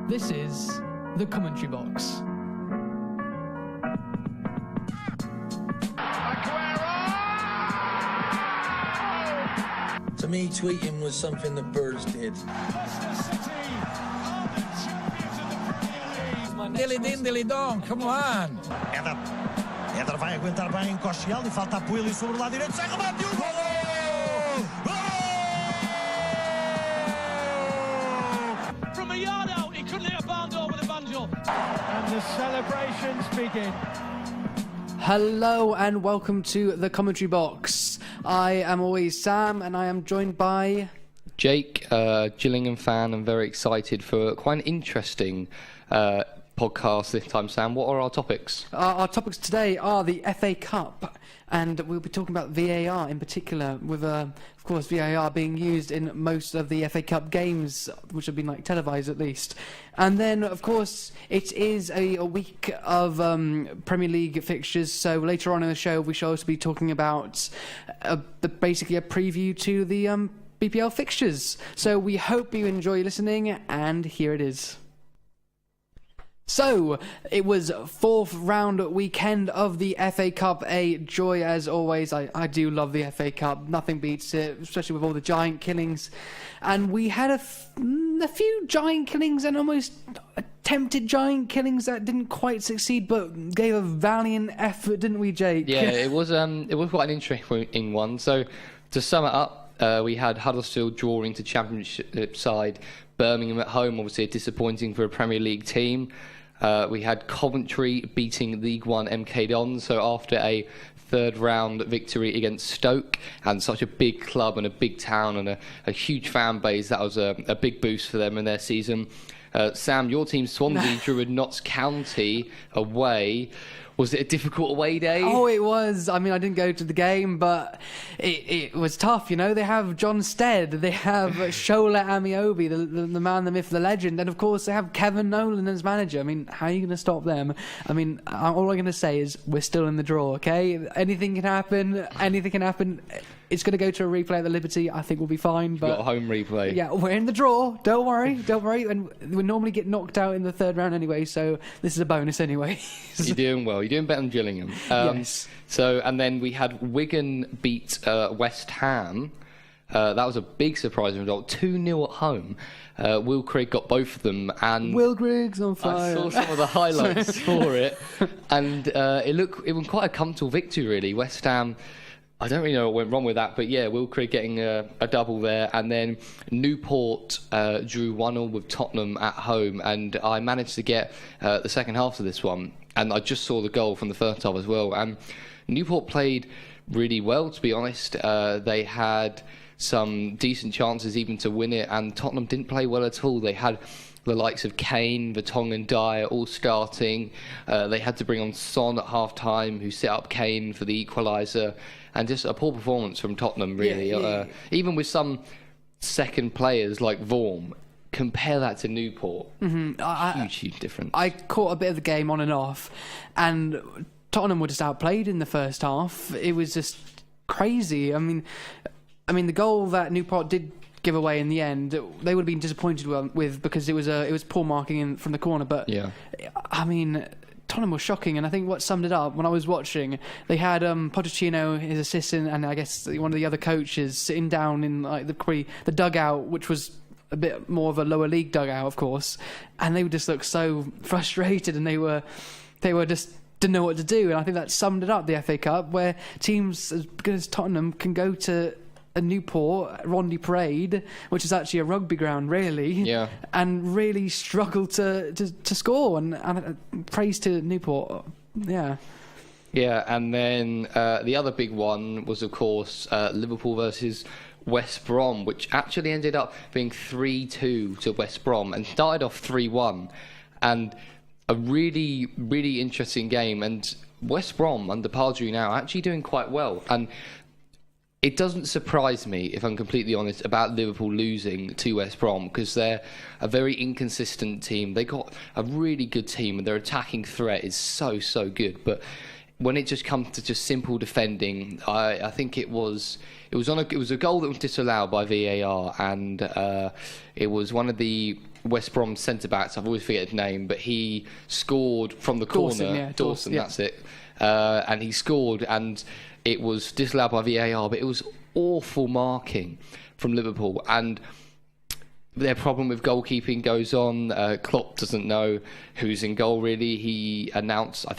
This is the commentary box. To me, tweeting was something that birds did. Dilly din, dilly dong, come on! Éder vai aguentar bem, encosta ele e falta apoio ali sobre o lado direito. Sai, remate e o gol! From a yard out, he couldn't hit a barn door with a banjo. And the celebrations begin. Hello and welcome to the commentary box. I am always Sam and I am joined by... Jake, Gillingham fan, and very excited for quite an interesting podcast this time, Sam. What are our topics? Our topics today are the FA Cup, and we'll be talking about VAR in particular, with, of course, VAR being used in most of the FA Cup games, which have been televised at least. And then, of course, it is a week of Premier League fixtures, so later on in the show we shall also be talking about basically a preview to the BPL fixtures. So we hope you enjoy listening, and here it is. So, it was fourth round weekend of the FA Cup, a joy as always. I do love the FA Cup, nothing beats it, especially with all the giant killings. And we had a few giant killings and almost attempted giant killings that didn't quite succeed, but gave a valiant effort, didn't we, Jake? Yeah, it was quite an interesting one. So, to sum it up, we had Huddersfield drawing to Championship side Birmingham at home, obviously disappointing for a Premier League team. We had Coventry beating League One MK Dons, so after a third round victory against Stoke, and such a big club and a big town and a huge fan base, that was a big boost for them in their season. Sam, your team Swansea drew with Notts County away. Was it a difficult away day? Oh, it was. I mean, I didn't go to the game, but it was tough, you know. They have John Stead, they have Shola Amiobi, the man, the myth, the legend, and of course they have Kevin Nolan as manager. I mean, how are you going to stop them? I mean, all I'm going to say is we're still in the draw, okay? Anything can happen. It's going to go to a replay at the Liberty. I think we'll be fine. But got a home replay. Yeah, we're in the draw. Don't worry. And we normally get knocked out in the third round anyway, so this is a bonus anyway. You're doing well. You're doing better than Gillingham. Yes. So, and then we had Wigan beat West Ham. That was a big surprising result. 2-0 at home. Will Craig got both of them, and Will Griggs on fire. I saw some of the highlights for it, and it was quite a comfortable victory, really. West Ham, I don't really know what went wrong with that, but yeah, Will Craig getting a double there. And then Newport drew 1-1 with Tottenham at home, and I managed to get the second half of this one, and I just saw the goal from the first half as well. And Newport played really well, to be honest. They had some decent chances even to win it, and Tottenham didn't play well at all. They had the likes of Kane, Vertonghen, Dyer all starting. They had to bring on Son at half-time, who set up Kane for the equaliser. And just a poor performance from Tottenham, really. Yeah. Even with some second players like Vorm, compare that to Newport. Mm-hmm. Huge difference. I caught a bit of the game on and off, and Tottenham were just outplayed in the first half. It was just crazy. I mean, the goal that Newport did give away in the end, they would have been disappointed with because it was poor marking from the corner. But yeah, I mean, Tottenham was shocking, and I think what summed it up when I was watching, they had Pochettino, his assistant, and I guess one of the other coaches sitting down in the dugout, which was a bit more of a lower league dugout, of course, and they would just look so frustrated, and they were just didn't know what to do. And I think that summed it up, the FA Cup, where teams as good as Tottenham can go to a Newport, Rondi Parade, which is actually a rugby ground, really, yeah, and really struggle to score. And praise to Newport, yeah. Yeah, and then the other big one was, of course, Liverpool versus West Brom, which actually ended up being 3-2 to West Brom and started off 3-1. And a really, really interesting game. And West Brom, under Pardew now, actually doing quite well. And it doesn't surprise me, if I'm completely honest, about Liverpool losing to West Brom, because they're a very inconsistent team. They got a really good team, and their attacking threat is so good. But when it just comes to just simple defending, I think it was a goal that was disallowed by VAR, and it was one of the West Brom centre backs. I've always forget his name, but he scored from the corner. Dawson, yeah. that's it. And he scored, and it was disallowed by VAR, but it was awful marking from Liverpool, and their problem with goalkeeping goes on. Klopp doesn't know who's in goal really. He announced that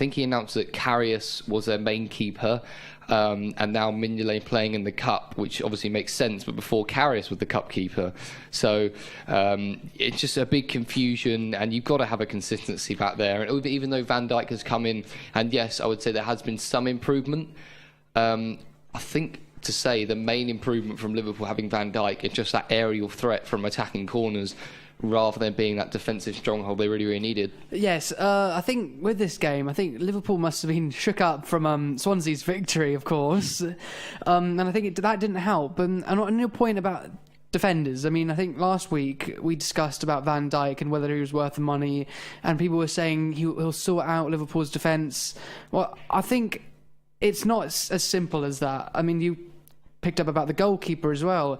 Karius was their main keeper, and now Mignolet playing in the cup, which obviously makes sense, but before Karius was the cup keeper. So it's just a big confusion, and you've got to have a consistency back there. And even though Van Dijk has come in, and yes, I would say there has been some improvement, I think to say the main improvement from Liverpool having Van Dijk is just that aerial threat from attacking corners, rather than being that defensive stronghold they really, really needed. Yes, I think with this game, I think Liverpool must have been shook up from Swansea's victory, of course, and I think that didn't help. And on your point about defenders, I mean, I think last week we discussed about Van Dijk and whether he was worth the money, and people were saying he'll sort out Liverpool's defence. Well, I think it's not as simple as that. I mean, you picked up about the goalkeeper as well.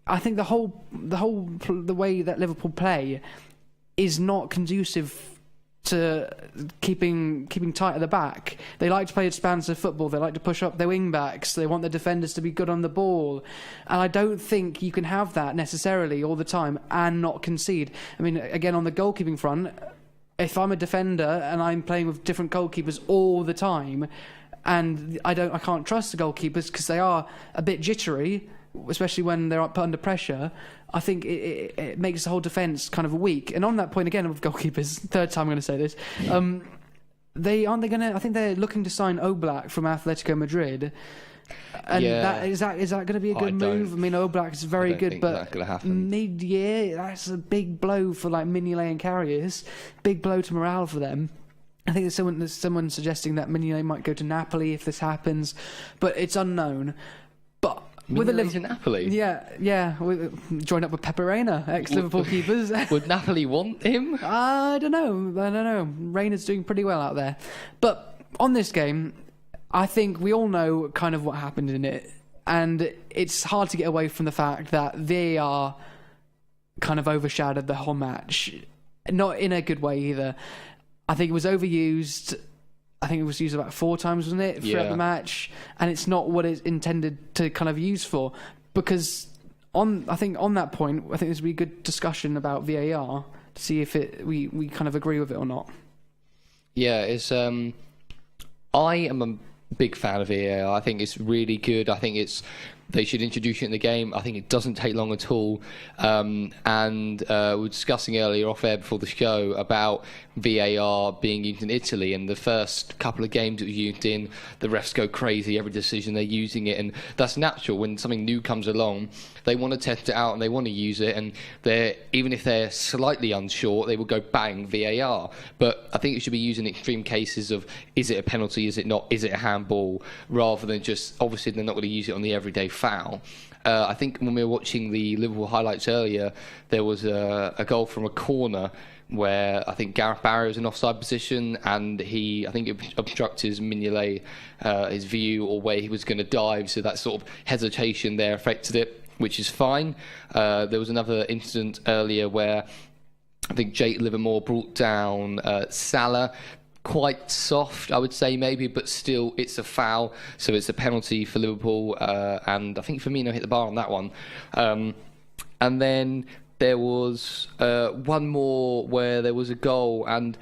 I think the way that Liverpool play is not conducive to keeping tight at the back. They like to play expansive football. They like to push up their wing backs. They want their defenders to be good on the ball. And I don't think you can have that necessarily all the time and not concede. I mean, again, on the goalkeeping front, if I'm a defender and I'm playing with different goalkeepers all the time, and I can't trust the goalkeepers because they are a bit jittery, especially when they're put under pressure, I think it makes the whole defence kind of weak. And on that point again with goalkeepers, third time I'm going to say this, I think they're looking to sign Oblak from Atletico Madrid. And is that going to be a good move? I mean, Oblak is very good, but mid-year, that's a big blow for like Mignolet and Karius. Big blow to morale for them. I think there's someone suggesting that Mignolet might go to Napoli if this happens, but it's unknown. But with Mignolet's in Napoli? Yeah, join up with Pepe Reina, ex-Liverpool keepers. Would Napoli want him? I don't know. Reina's doing pretty well out there. But on this game, I think we all know kind of what happened in it, and it's hard to get away from the fact that VAR kind of overshadowed the whole match. Not in a good way either. I think it was overused. I think it was used about 4 times, wasn't it, throughout the match? And it's not what it's intended to kind of use for. Because on that point, I think there's a good discussion about VAR to see if we kind of agree with it or not. Yeah, it's I am a big fan of VAR. I think it's really good. I think they should introduce it in the game. I think it doesn't take long at all. And we were discussing earlier off air before the show about VAR being used in Italy, and the first couple of games it was used in, the refs go crazy every decision they're using it, and that's natural. When something new comes along, they want to test it out and they want to use it, and even if they're slightly unsure, they will go bang VAR. But I think it should be used in extreme cases of, is it a penalty, is it not, is it a handball, rather than just, obviously they're not going to use it on the everyday foul. I think when we were watching the Liverpool highlights earlier, there was a goal from a corner where I think Gareth Barry was in offside position, and I think it obstructed Mignolet, his view or where he was going to dive, so that sort of hesitation there affected it, which is fine. There was another incident earlier where I think Jake Livermore brought down Salah, quite soft, I would say, maybe, but still it's a foul, so it's a penalty for Liverpool, and I think Firmino hit the bar on that one. And then there was one more where there was a goal, and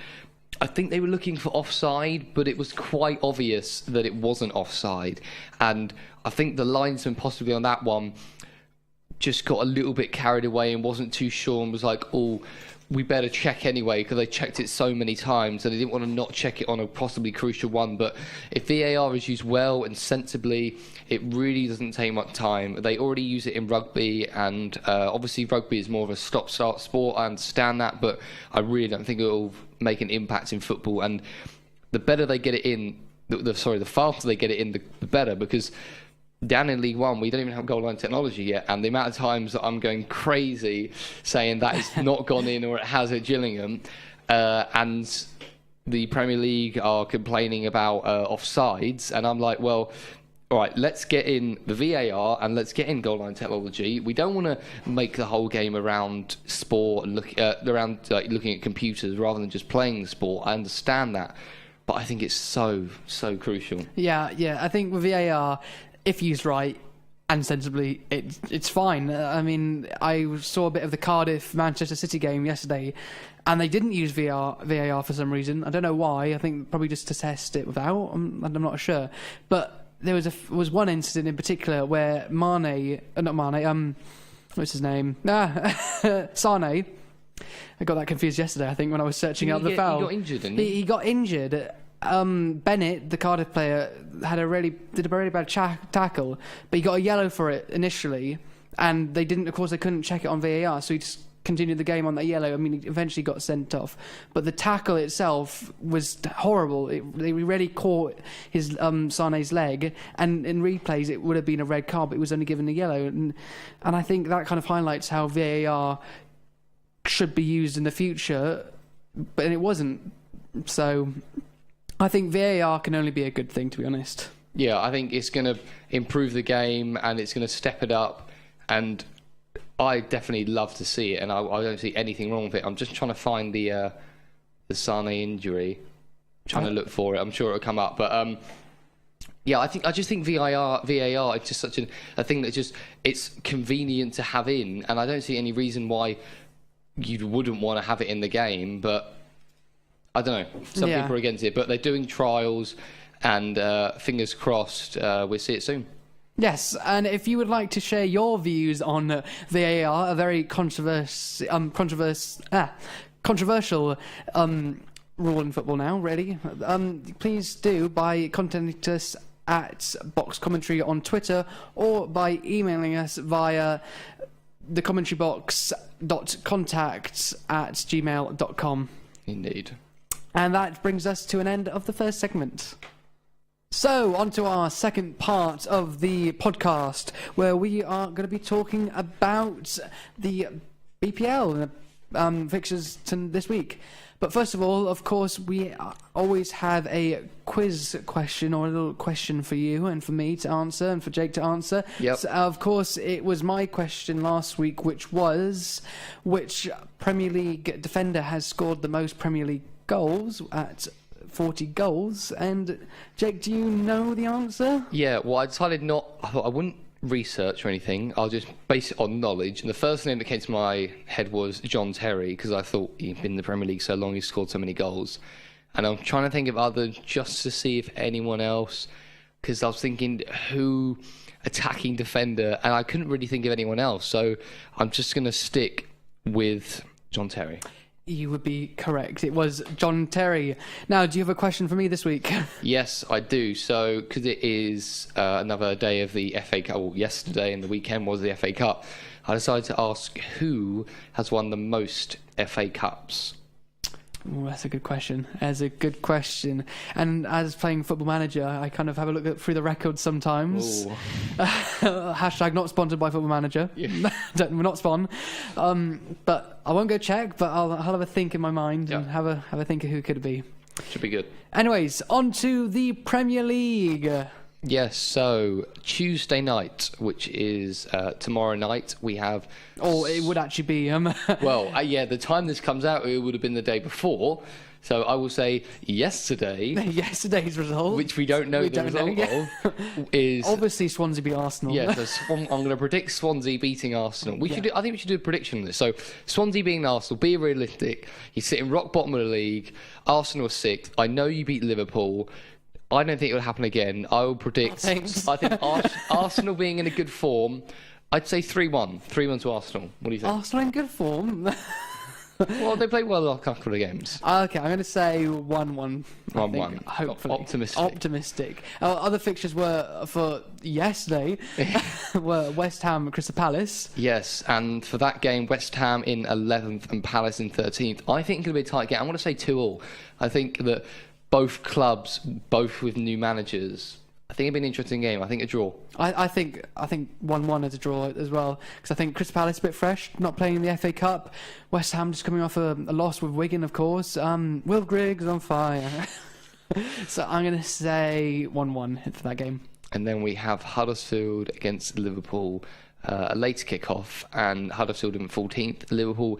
I think they were looking for offside, but it was quite obvious that it wasn't offside, and I think the linesman possibly on that one just got a little bit carried away and wasn't too sure, and was like, oh, we better check anyway, because they checked it so many times and they didn't want to not check it on a possibly crucial one. But if VAR is used well and sensibly, it really doesn't take much time. They already use it in rugby, and obviously rugby is more of a stop-start sport, I understand that, but I really don't think it will make an impact in football. And the better they get it in, the faster they get it in, the better, because down in League One, we don't even have goal line technology yet, and the amount of times that I'm going crazy saying that it's not gone in or it has at Gillingham, and the Premier League are complaining about offsides, and I'm like, well, all right, let's get in the VAR and let's get in goal line technology. We don't want to make the whole game around sport and looking at computers rather than just playing the sport. I understand that, but I think it's so crucial. Yeah. I think with VAR, if used right and sensibly, it's fine. I mean, I saw a bit of the Cardiff-Manchester City game yesterday, and they didn't use VAR for some reason. I don't know why. I think probably just to test it without. I'm not sure, but. There was one incident in particular where what's his name? Sane. I got that confused yesterday, I think, when I was searching out the foul. He got injured, didn't he? He got injured. Bennett, the Cardiff player, did a really bad tackle, but he got a yellow for it initially, and they couldn't check it on VAR, so he just continued the game on that yellow. I mean, he eventually got sent off, but the tackle itself was horrible. They really caught his Sane's leg, and in replays it would have been a red card, but it was only given a yellow. And I think that kind of highlights how VAR should be used in the future, but it wasn't. So I think VAR can only be a good thing, to be honest. Yeah, I think it's going to improve the game and it's going to step it up, and I definitely love to see it, and I don't see anything wrong with it. I'm just trying to find the Sane injury. Trying to look for it. I'm sure it'll come up. But yeah, I just think VAR is just such a thing that it's convenient to have in, and I don't see any reason why you wouldn't want to have it in the game. But I don't know. Some people are against it, but they're doing trials, and fingers crossed we'll see it soon. Yes, and if you would like to share your views on VAR, a very controversial rule in football now, really, please do by contacting us at Box Commentary on Twitter or by emailing us via thecommentary.contact@gmail.com. Indeed. And that brings us to an end of the first segment. So, on to our second part of the podcast, where we are going to be talking about the BPL fixtures this week. But first of all, of course, we always have a quiz question or a little question for you and for me to answer and for Jake to answer. Yep. So, of course, it was my question last week, which was, which Premier League defender has scored the most Premier League goals at 40 goals? And Jake, do you know the answer? Yeah, well, I decided I thought I wouldn't research or anything. I'll just base it on knowledge. And the first name that came to my head was John Terry, because I thought he'd been in the Premier League so long, he scored so many goals. And I'm trying to think of others just to see if anyone else, because I was thinking who attacking defender, and I couldn't really think of anyone else. So I'm just going to stick with John Terry. You would be correct. It was John Terry. Now, do you have a question for me this week? Yes, I do. So, because it is another day of the FA Cup, well, yesterday and the weekend was the FA Cup, I decided to ask who has won the most FA Cups. Ooh, that's a good question. That's a good question. And as playing Football Manager, I kind of have a look through the records sometimes. Hashtag not sponsored by Football Manager. Yeah. We're not spawn. But I won't go check, but I'll have a think in my mind and have a think of who could it be. Should be good. Anyways, on to the Premier League. Yes, so Tuesday night, which is tomorrow night, we have... Oh, it would actually be... Well, yeah, the time this comes out, it would have been the day before. So I will say yesterday... Yesterday's result. Which we don't know the result of, is... Obviously, Swansea beat Arsenal. Yeah, so I'm going to predict Swansea beating Arsenal. I think we should do a prediction on this. So Swansea beating Arsenal, be realistic. You're sitting rock bottom of the league. Arsenal are 6th. I know you beat Liverpool. I don't think it will happen again. I will predict... I think Arsenal being in a good form, I'd say 3-1. 3-1 to Arsenal. What do you think? Arsenal in good form? Well, they played well a couple of games. Okay, I'm going to say 1-1. 1-1. Hopefully. Optimistic. Other fixtures were, for yesterday, were West Ham and Crystal Palace. Yes, and for that game, West Ham in 11th and Palace in 13th. I think it's going to be a tight game. I'm going to say 2-2. I think that both clubs, both with new managers, I think it'd be an interesting game. I think a draw. I think 1-1 as a draw as well, because I think Crystal Palace a bit fresh, not playing in the FA Cup. West Ham just coming off a loss with Wigan, of course. Will Griggs on fire. So I'm going to say 1-1 for that game. And then we have Huddersfield against Liverpool, a later kickoff, and Huddersfield in 14th. Liverpool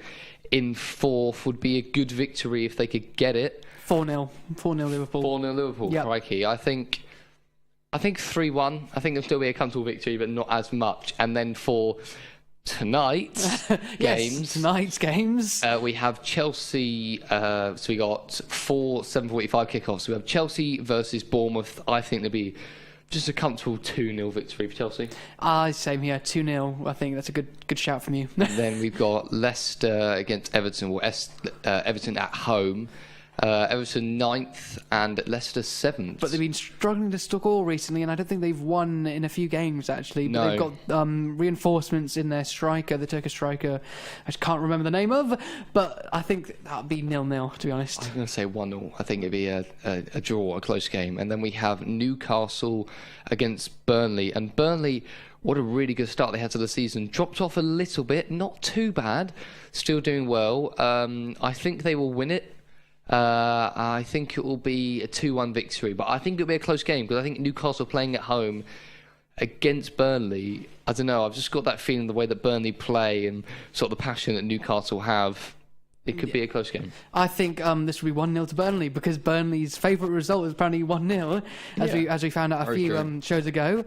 in 4th would be a good victory if they could get it. 4-0 Liverpool. 4-0 Liverpool, Yep. crikey. I think 3-1. I think there'll still be a comfortable victory, but not as much. And then for tonight's games, Tonight's games. we have Chelsea. So we got 4 7:45 kickoffs. We have Chelsea versus Bournemouth. I think there'll be just a comfortable 2-0 victory for Chelsea. Same here, 2-0. I think that's a good shout from you. Then we've got Leicester against Everton, or Everton at home. Everton 9th and Leicester 7th. But they've been struggling to score recently, and I don't think they've won in a few games, actually. But No. they've got reinforcements in their striker, the Turkish striker, I just can't remember the name of, but I think that'll be 0-0, to be honest. I'm going to say 1-0. I think it'd be a draw, a close game. And then we have Newcastle against Burnley. And Burnley, what a really good start they had to the season. Dropped off a little bit, not too bad. Still doing well. I think they will win it. I think it will be a 2-1 victory, but I think it'll be a close game because I think Newcastle playing at home against Burnley, I don't know, I've just got that feeling the way that Burnley play and sort of the passion that Newcastle have, it could be a close game. I think this will be 1-0 to Burnley, because Burnley's favourite result is apparently 1-0, as we found out a Very few true. shows ago.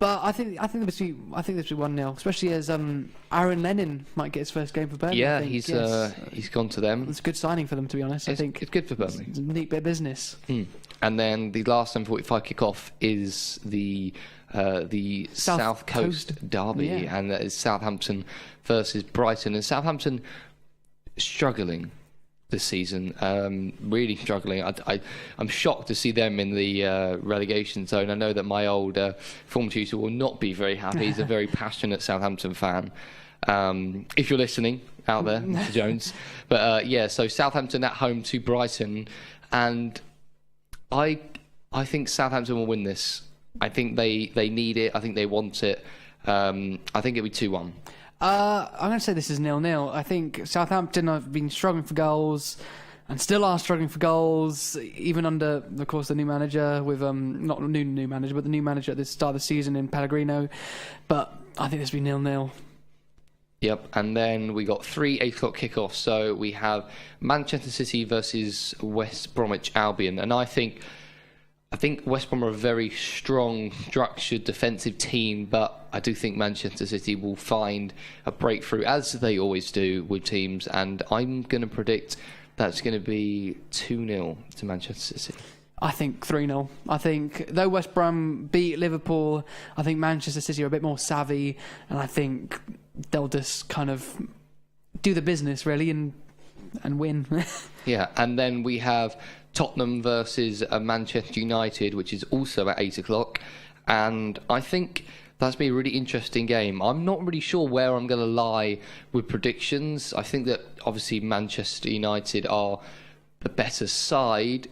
But I think this will be 1-0, especially as Aaron Lennon might get his first game for Burnley. Yeah, I think. he's Yes. he's gone to them. It's a good signing for them, to be honest. I think It's good for Burnley. it's a neat bit of business. And then the last 7:45 kickoff is the South Coast derby, Yeah. and that is Southampton versus Brighton. And Southampton struggling this season, really struggling. I'm shocked to see them in the relegation zone. I know that my old form tutor will not be very happy. He's a very passionate Southampton fan. If you're listening out there, Mr. Jones. But so Southampton at home to Brighton, and I think Southampton will win this. I think they need it. I think they want it. I think it'll be 2-1. I'm going to say this is 0-0. I think Southampton have been struggling for goals and still are struggling for goals, even under, of course, the new manager with not new manager, but the new manager at the start of the season in Pellegrino. But I think this will be 0-0. Yep, and then we got 3 8 o'clock kickoffs. So we have Manchester City versus West Bromwich Albion, and I think West Brom are a very strong, structured, defensive team, but I do think Manchester City will find a breakthrough, as they always do with teams, and I'm going to predict that's going to be 2-0 to Manchester City. I think 3-0. I think, though West Brom beat Liverpool, I think Manchester City are a bit more savvy, and I think they'll just kind of do the business, really, and win. Yeah, and then we have Tottenham versus Manchester United, which is also at 8 o'clock. And I think that's been a really interesting game. I'm not really sure where I'm going to lie with predictions. I think that obviously Manchester United are the better side.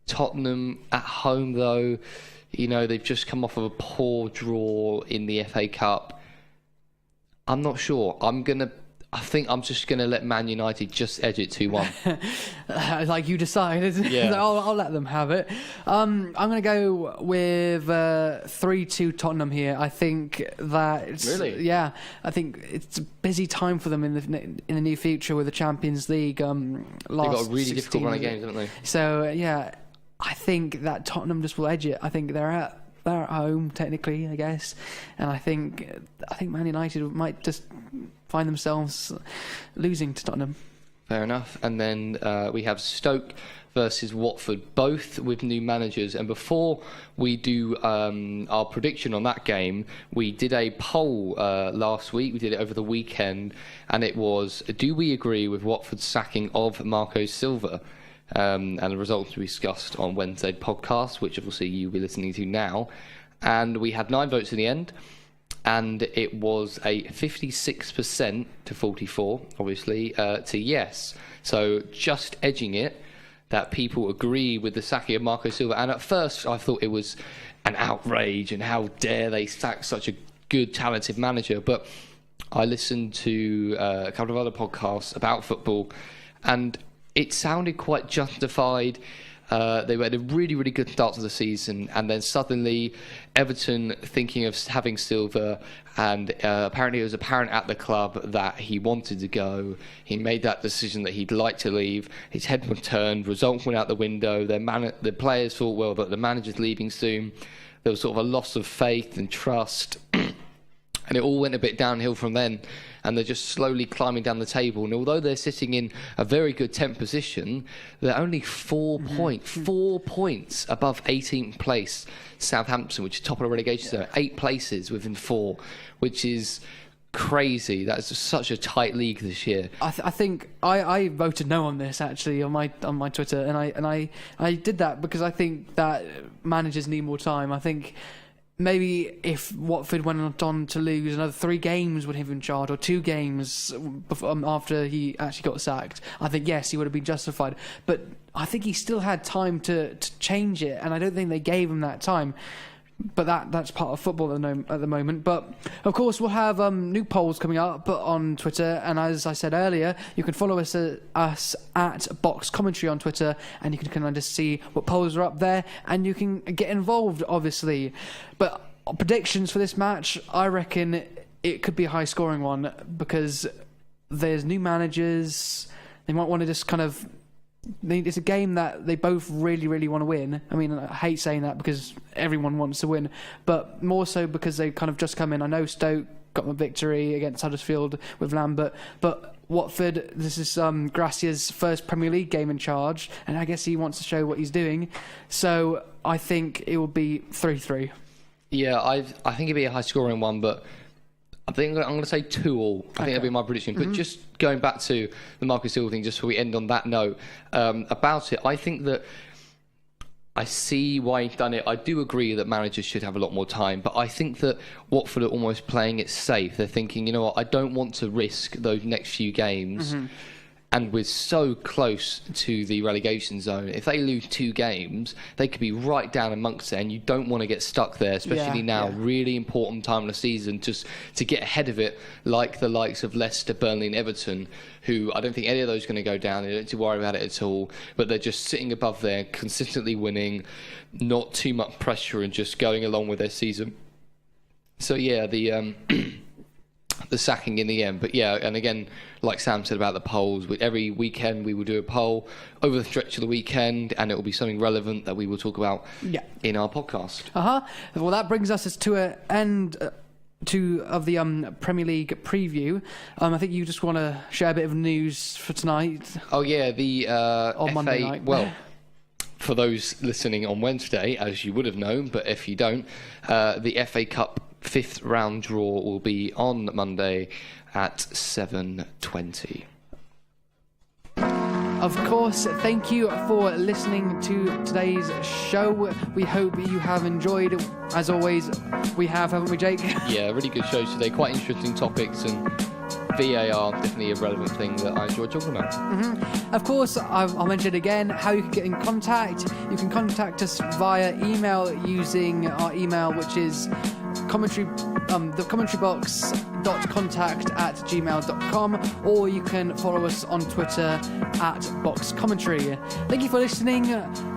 Tottenham at home, though, they've just come off of a poor draw in the FA Cup. I'm not sure. I think I'm just going to let Man United just edge it 2-1. Like you decide, isn't it? Yeah. I'll let them have it. I'm going to go with 3-2 Tottenham here. I think that Really? Yeah, I think it's a busy time for them in the near future with the Champions League. They've got a really difficult run of games, haven't they? So yeah, I think that Tottenham just will edge it. I think they're at home technically, I guess, and I think Man United might just find themselves losing to Tottenham. Fair enough. And then we have Stoke versus Watford, both with new managers. And before we do our prediction on that game, we did a poll last week. We did it over the weekend, and it was, do we agree with Watford's sacking of Marco Silva? And the results we discussed on Wednesday's podcast, which obviously you'll be listening to now. And we had 9 votes in the end, and it was a 56% to 44, obviously, to yes. So just edging it, that people agree with the sacking of Marco Silva. And at first I thought it was an outrage and how dare they sack such a good, talented manager. But I listened to a couple of other podcasts about football, and it sounded quite justified. They had a really, really good start to the season, and then suddenly Everton thinking of having Silva, and apparently it was apparent at the club that he wanted to go. He made that decision that he'd like to leave. His head was turned, results went out the window. The players thought, well, that the manager's leaving soon. There was sort of a loss of faith and trust, and it all went a bit downhill from then. And they're just slowly climbing down the table. And although they're sitting in a very good 10th position, they're only 4 points above 18th place Southampton, which is top of the relegation zone. 8 places within 4, which is crazy. That's such a tight league this year. I think I voted no on this actually on my Twitter, and I did that because I think that managers need more time. I think maybe if Watford went on to lose another 3 games with him in charge, or 2 games after he actually got sacked, I think, yes, he would have been justified. But I think he still had time to change it, and I don't think they gave him that time. But that's part of football at the moment. But, of course, we'll have new polls coming up on Twitter. And as I said earlier, you can follow us at Box Commentary on Twitter. And you can kind of just see what polls are up there. And you can get involved, obviously. But predictions for this match, I reckon it could be a high-scoring one. Because there's new managers. They might want to just kind of... It's a game that they both really, really want to win. I mean, I hate saying that because everyone wants to win, but more so because they kind of just come in. I know Stoke got a victory against Huddersfield with Lambert, but Watford, this is Gracia's first Premier League game in charge, and I guess he wants to show what he's doing. So I think it will be 3-3. Yeah, I think it'd be a high-scoring one, but I think I'm going to say 2-2. I think that'll be my prediction. But just going back to the Marcus Silva thing, just so we end on that note, about it, I think that I see why he's done it. I do agree that managers should have a lot more time, but I think that Watford are almost playing it safe. They're thinking, you know what, I don't want to risk those next few games. And we're so close to the relegation zone. If they lose 2 games, they could be right down amongst it, and you don't want to get stuck there, especially now. Really important time of the season just to get ahead of it, like the likes of Leicester, Burnley and Everton, who I don't think any of those are going to go down. They don't need to worry about it at all, but they're just sitting above there, consistently winning, not too much pressure and just going along with their season. So yeah, the sacking in the end. But yeah, and again, like Sam said about the polls, every weekend we will do a poll over the stretch of the weekend, and it will be something relevant that we will talk about in our podcast. Well, that brings us to an end of the Premier League preview. I think you just want to share a bit of news for tonight. Oh yeah, the on FA, Monday night. Well, for those listening on Wednesday, as you would have known, but if you don't, the FA Cup 5th round draw will be on Monday at 7:20. Of course, thank you for listening to today's show. We hope you have enjoyed. As always, we have, haven't we, Jake? Yeah, really good shows today. Quite interesting topics, and VAR, definitely a relevant thing that I enjoy talking about. Of course, I'll mention it again, how you can get in contact. You can contact us via email using our email, which is thecommentarybox.contact@gmail.com, or you can follow us on Twitter @boxcommentary. Thank you for listening.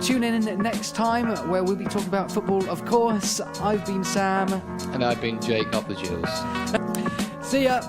Tune in next time where we'll be talking about football, of course. I've been Sam. And I've been Jake, up the Gills. See ya.